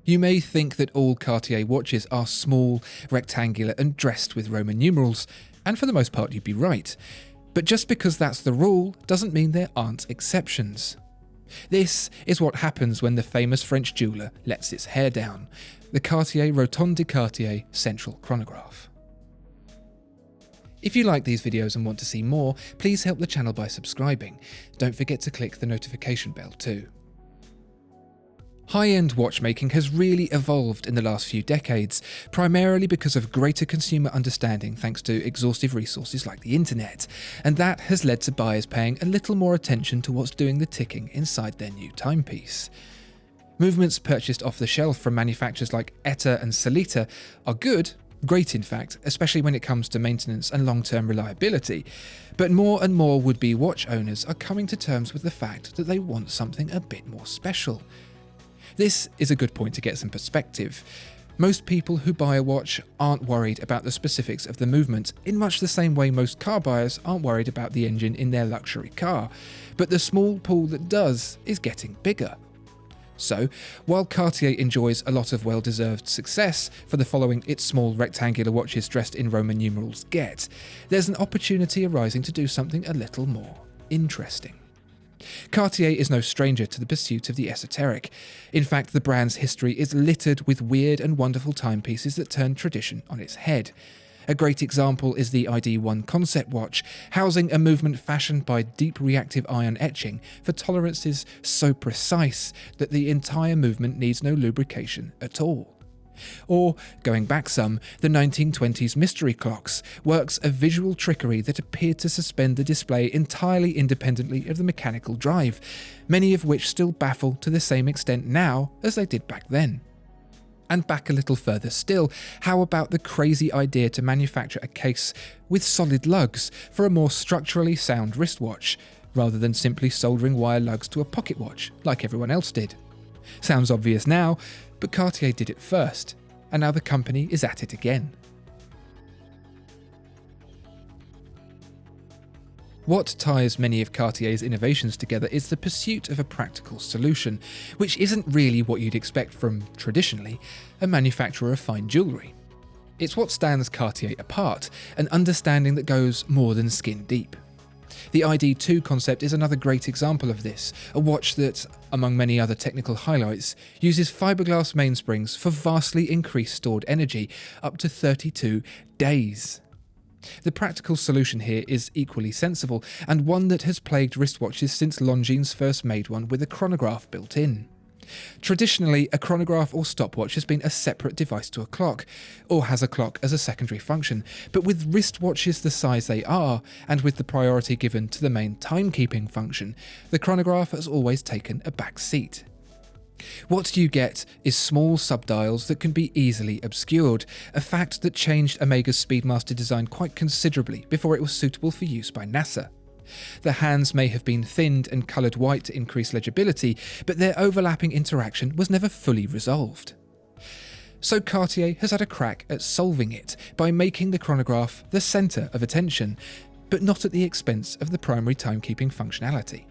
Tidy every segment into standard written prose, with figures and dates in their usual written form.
You may think that all Cartier watches are small, rectangular and dressed with Roman numerals, and for the most part you'd be right. But just because that's the rule doesn't mean there aren't exceptions. This is what happens when the famous French jeweller lets its hair down, the Cartier Rotonde de Cartier Central Chronograph. If you like these videos and want to see more, please help the channel by subscribing. Don't forget to click the notification bell too. High-end watchmaking has really evolved in the last few decades, primarily because of greater consumer understanding thanks to exhaustive resources like the internet, and that has led to buyers paying a little more attention to what's doing the ticking inside their new timepiece. Movements purchased off the shelf from manufacturers like Etta and Sellita are good, great in fact, especially when it comes to maintenance and long-term reliability, but more and more would-be watch owners are coming to terms with the fact that they want something a bit more special. This is a good point to get some perspective. Most people who buy a watch aren't worried about the specifics of the movement, in much the same way most car buyers aren't worried about the engine in their luxury car, but the small pool that does is getting bigger. So, while Cartier enjoys a lot of well-deserved success for the following its small rectangular watches dressed in Roman numerals get, there's an opportunity arising to do something a little more interesting. Cartier is no stranger to the pursuit of the esoteric. In fact, the brand's history is littered with weird and wonderful timepieces that turn tradition on its head. A great example is the ID1 concept watch, housing a movement fashioned by deep reactive ion etching for tolerances so precise that the entire movement needs no lubrication at all. Or, going back some, the 1920s mystery clocks, works of visual trickery that appeared to suspend the display entirely independently of the mechanical drive, many of which still baffle to the same extent now as they did back then. And back a little further still, how about the crazy idea to manufacture a case with solid lugs for a more structurally sound wristwatch, rather than simply soldering wire lugs to a pocket watch like everyone else did? Sounds obvious now, but Cartier did it first, and now the company is at it again. What ties many of Cartier's innovations together is the pursuit of a practical solution, which isn't really what you'd expect from, traditionally, a manufacturer of fine jewellery. It's what stands Cartier apart, an understanding that goes more than skin deep. The ID2 concept is another great example of this, a watch that, among many other technical highlights, uses fiberglass mainsprings for vastly increased stored energy, up to 32 days. The practical solution here is equally sensible, and one that has plagued wristwatches since Longines first made one with a chronograph built in. Traditionally, a chronograph or stopwatch has been a separate device to a clock, or has a clock as a secondary function, but with wristwatches the size they are, and with the priority given to the main timekeeping function, the chronograph has always taken a back seat. What you get is small subdials that can be easily obscured, a fact that changed Omega's Speedmaster design quite considerably before it was suitable for use by NASA. The hands may have been thinned and coloured white to increase legibility, but their overlapping interaction was never fully resolved. So Cartier has had a crack at solving it by making the chronograph the centre of attention, but not at the expense of the primary timekeeping functionality.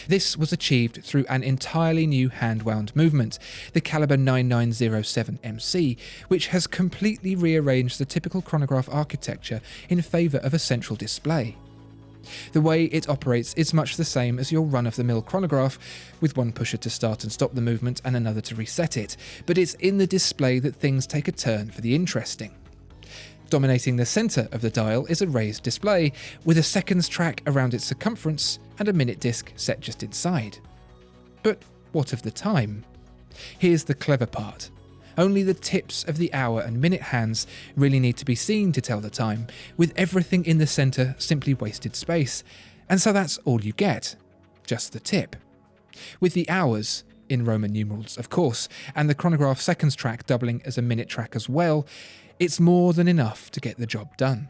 This was achieved through an entirely new hand-wound movement, the caliber 9907 MC, which has completely rearranged the typical chronograph architecture in favour of a central display. The way it operates is much the same as your run-of-the-mill chronograph, with one pusher to start and stop the movement and another to reset it, but it's in the display that things take a turn for the interesting. Dominating the centre of the dial is a raised display, with a seconds track around its circumference and a minute disc set just inside. But what of the time? Here's the clever part. Only the tips of the hour and minute hands really need to be seen to tell the time, with everything in the centre simply wasted space, and so that's all you get, just the tip. With the hours, in Roman numerals of course, and the chronograph seconds track doubling as a minute track as well, it's more than enough to get the job done.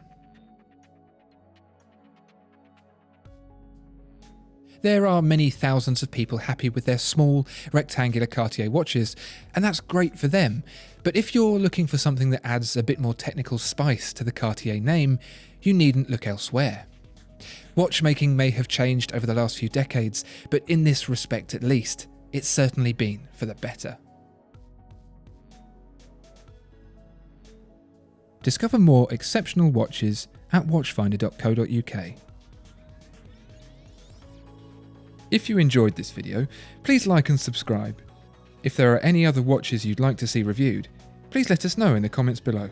There are many thousands of people happy with their small, rectangular Cartier watches, and that's great for them, but if you're looking for something that adds a bit more technical spice to the Cartier name, you needn't look elsewhere. Watchmaking may have changed over the last few decades, but in this respect at least, it's certainly been for the better. Discover more exceptional watches at watchfinder.co.uk. If you enjoyed this video, please like and subscribe. If there are any other watches you'd like to see reviewed, please let us know in the comments below.